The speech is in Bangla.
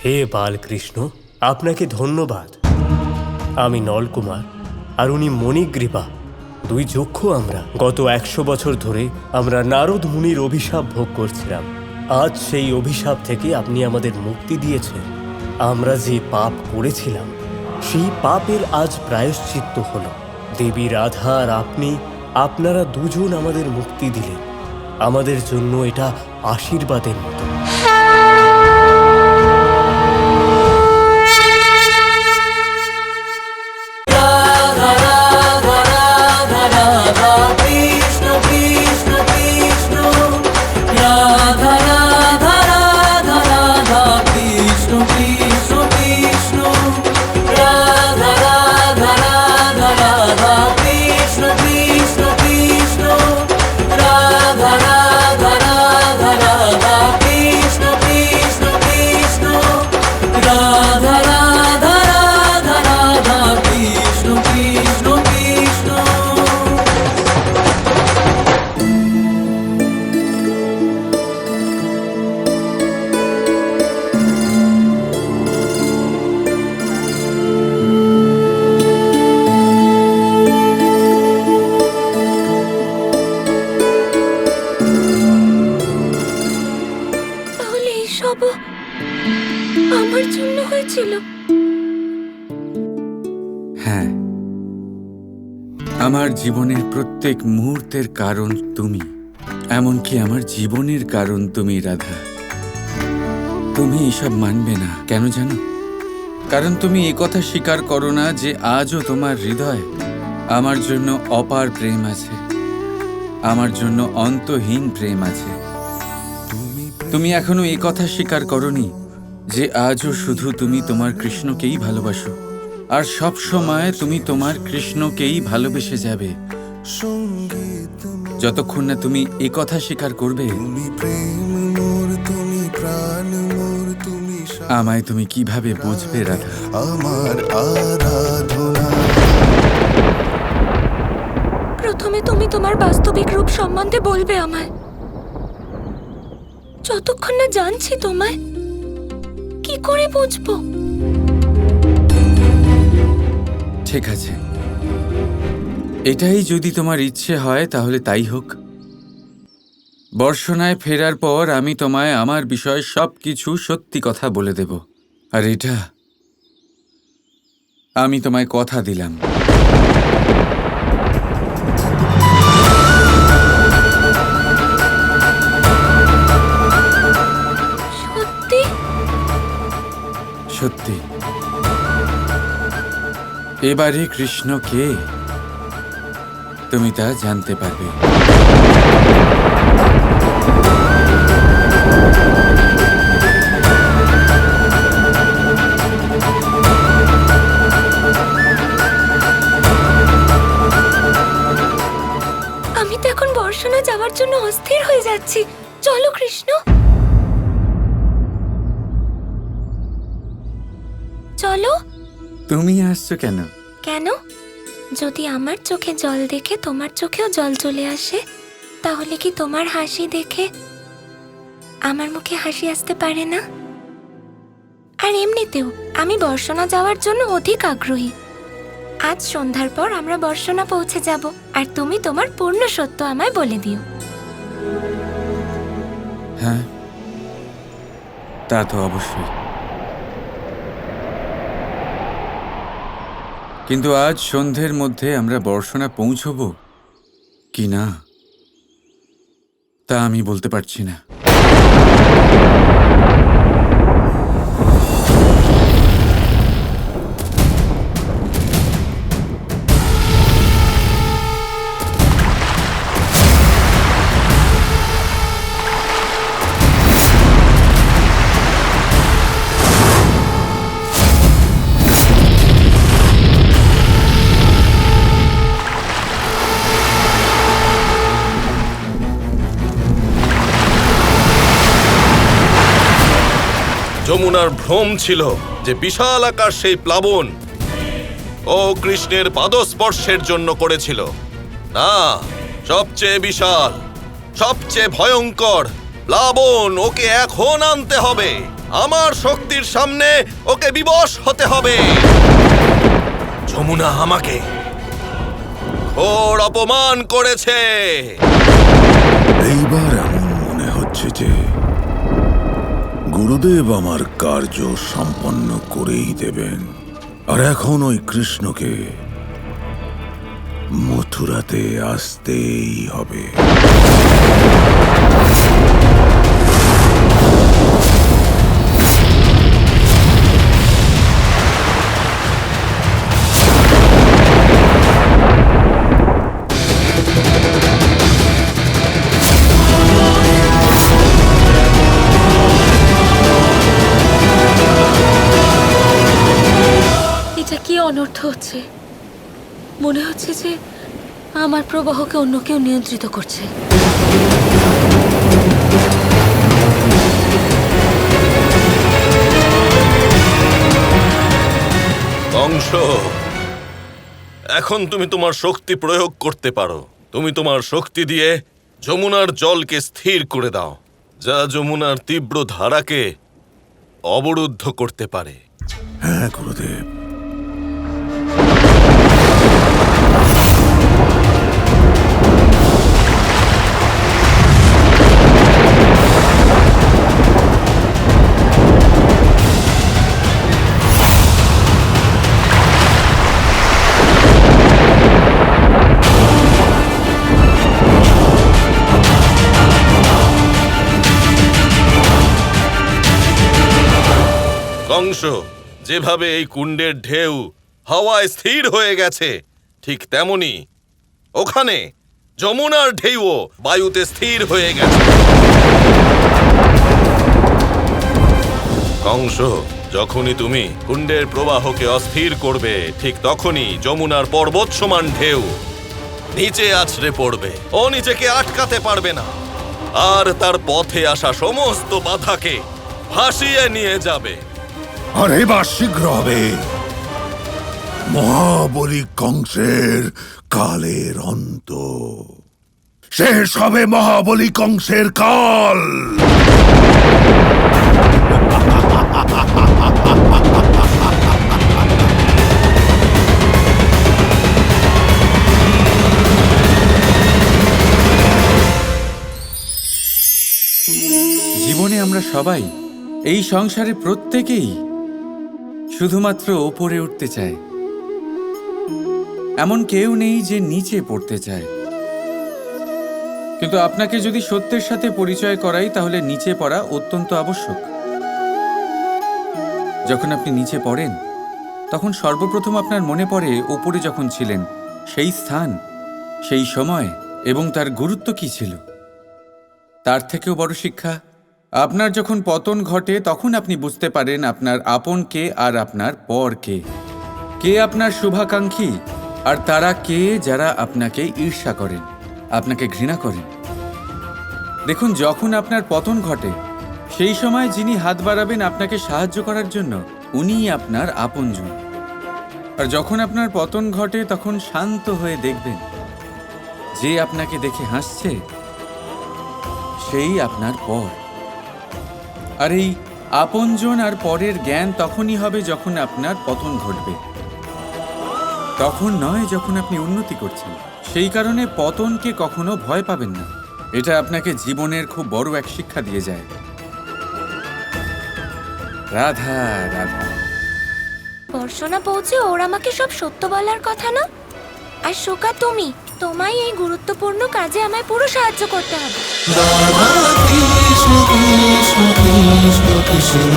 হে বালকৃষ্ণ, আপনাকে ধন্যবাদ। আমি নলকুমার আর উনি মণিগ্রীবা, দুই যক্ষ। আমরা গত 100 বছর ধরে আমরা নারদ মুনির অভিশাপ ভোগ করছিলাম। আজ সেই অভিশাপ থেকে আপনি আমাদের মুক্তি দিয়েছেন। আমরা যে পাপ করেছিলাম সেই পাপের আজ প্রায়শ্চিত্ত হলো। দেবী রাধা আর আপনারা দুজন আমাদের মুক্তি দিলেন। আমাদের জন্য এটা আশীর্বাদের মতো। আমার জন্য হয়েছিল। হ্যাঁ, আমার জীবনের প্রত্যেক মুহূর্তের কারণ তুমি, এমনকি আমার জীবনের কারণ তুমি রাধা। তুমি এসব মানবে না কেন জানো? কারণ তুমি এই কথা স্বীকার করো না যে আজও তোমার হৃদয়ে আমার জন্য অপার প্রেম আছে, আমার জন্য অন্তহীন প্রেম আছে। তুমি এখনো এই কথা স্বীকার করনি যে আজও শুধু তুমি তোমার কৃষ্ণকেই ভালোবাসো, আর সব সময় তুমি তোমার কৃষ্ণকেই ভালোবেসে যাবে। যতক্ষণ না তুমি এই কথা স্বীকার করবে, আমায় তুমি কিভাবে বুঝবে রাধা? আমার আরাধনা। প্রথমে তুমি তোমার বাস্তবিক রূপ সম্বন্ধে বলবে আমায়। যতক্ষণ না জানছি তোমায়, কি করে বুঝবো? ঠিক আছে, এটাই যদি তোমার ইচ্ছে হয় তাহলে তাই হোক। বর্ষণায় ফেরার পর আমি তোমায় আমার বিষয়ে সবকিছু সত্যি কথা বলে দেব। আর এটা আমি তোমায় কথা দিলাম। সত্যি? সত্যি। এবারে কৃষ্ণ কে তুমি তা জানতে পারবে। আমি তো এখন বর্ষণা যাওয়ার জন্য অস্থির হয়ে যাচ্ছি। চলো কৃষ্ণ, চলো। তুমি আসছো কেন? কেন? যদি আমার চোখে জল দেখে তোমার চোখেও জল চলে আসে, তাহলে কি তোমার হাসি দেখে আমার মুখে হাসি আসতে পারে না? আর এমনিতেও আমি বর্ষণা যাওয়ার জন্য অধিক আগ্রহী। আজ সন্ধ্যার পর আমরা বর্ষণা পৌঁছে যাব, আর তুমি তোমার পূর্ণ সত্য আমায় বলে দিও। হ্যাঁ, তা তো অবশ্যই। কিন্তু আজ সন্ধ্যের মধ্যে আমরা বর্ষণা পৌঁছবো কি না তা আমি বলতে পারছি না। যমুনার ভ্রম ছিল যে বিশাল আকার সেই প্লাবন ও কৃষ্ণের পাদস্পর্শের জন্য করেছিল। না, সবচেয়ে বিশাল, সবচেয়ে ভয়ঙ্কর প্লাবন ওকে এখন আনতে হবে। আমার শক্তির সামনে ওকে বিবশ হতে হবে। যমুনা আমাকে ঘোর অপমান করেছে। এইবার এমন মনে হচ্ছে যে গুরুদেব আমার কার্য সম্পন্ন করেই দেবেন, আর এখন ওই কৃষ্ণকে মথুরাতে আসতেই হবে। এটা কি অনর্থ হচ্ছে? মনে হচ্ছে যে আমার প্রবাহকে অন্য কেউ নিয়ন্ত্রিত করছে। কংস, এখন তুমি তোমার শক্তি প্রয়োগ করতে পারো। তুমি তোমার শক্তি দিয়ে যমুনার জলকে স্থির করে দাও, যা যমুনার তীব্র ধারাকে অবরুদ্ধ করতে পারে। হ্যাঁ গুরুদেব। কংস, যেভাবে এই কুণ্ডের ঢেউ হাওয়ায় স্থির হয়ে গেছে, ঠিক তেমনি ওখানে যমুনার ঢেউও বায়ুতে স্থির হয়ে গেছে। কংস, যখনই তুমি কুণ্ডের প্রবাহকে অস্থির করবে, ঠিক তখনই যমুনার পর্বত সমান ঢেউ নিচে আছড়ে পড়বে। ও নিজেকে আটকাতে পারবে না, আর তার পথে আসা সমস্ত বাধাকে ভাসিয়ে নিয়ে যাবে। আর এবার শীঘ্র হবে মহাবলী কংসের কালের অন্ত। শেষ হবে মহাবলী কংসের কাল। জীবনে আমরা সবাই, এই সংসারে প্রত্যেকেই শুধুমাত্র ওপরে উঠতে চায়। এমন কেউ নেই যে নিচে পড়তে চায়। কিন্তু আপনাকে যদি সত্যের সাথে পরিচয় করাই, তাহলে নিচে পড়া অত্যন্ত আবশ্যক। যখন আপনি নিচে পড়েন, তখন সর্বপ্রথম আপনার মনে পড়ে ওপরে যখন ছিলেন সেই স্থান, সেই সময় এবং তার গুরুত্ব কি ছিল। তার থেকেও বড় শিক্ষা, আপনার যখন পতন ঘটে তখন আপনি বুঝতে পারেন আপনার আপন কে আর আপনার পর কে। কে আপনার শুভাকাঙ্ক্ষী আর তারা কে যারা আপনাকে ঈর্ষা করেন, আপনাকে ঘৃণা করেন। দেখুন, যখন আপনার পতন ঘটে সেই সময় যিনি হাত বাড়াবেন আপনাকে সাহায্য করার জন্য, উনিই আপনার আপনজন। আর যখন আপনার পতন ঘটে তখন শান্ত হয়ে দেখবেন যে আপনাকে দেখে হাসছে সেই আপনার পর। আর এই আপনজন আর পরের জ্ঞান তখনই হবে যখন আপনার পতন ঘটবে, তখন নয় যখন আপনি উন্নতি করছেন। সেই কারণে পতনকে কখনো ভয় পাবেন না। এটা আপনাকে জীবনের খুব বড় এক শিক্ষা দিয়ে যায়। রাধা রাধা। বর্ষণা পৌঁছে ওর আমাকে সব সত্য বলার কথা না? আর শোকা তুমি, তোমায় এই গুরুত্বপূর্ণ কাজে আমায় পুরো সাহায্য করতে হবে। রাধা কৃষ্ণ কৃষ্ণ কৃষ্ণ কৃষ্ণ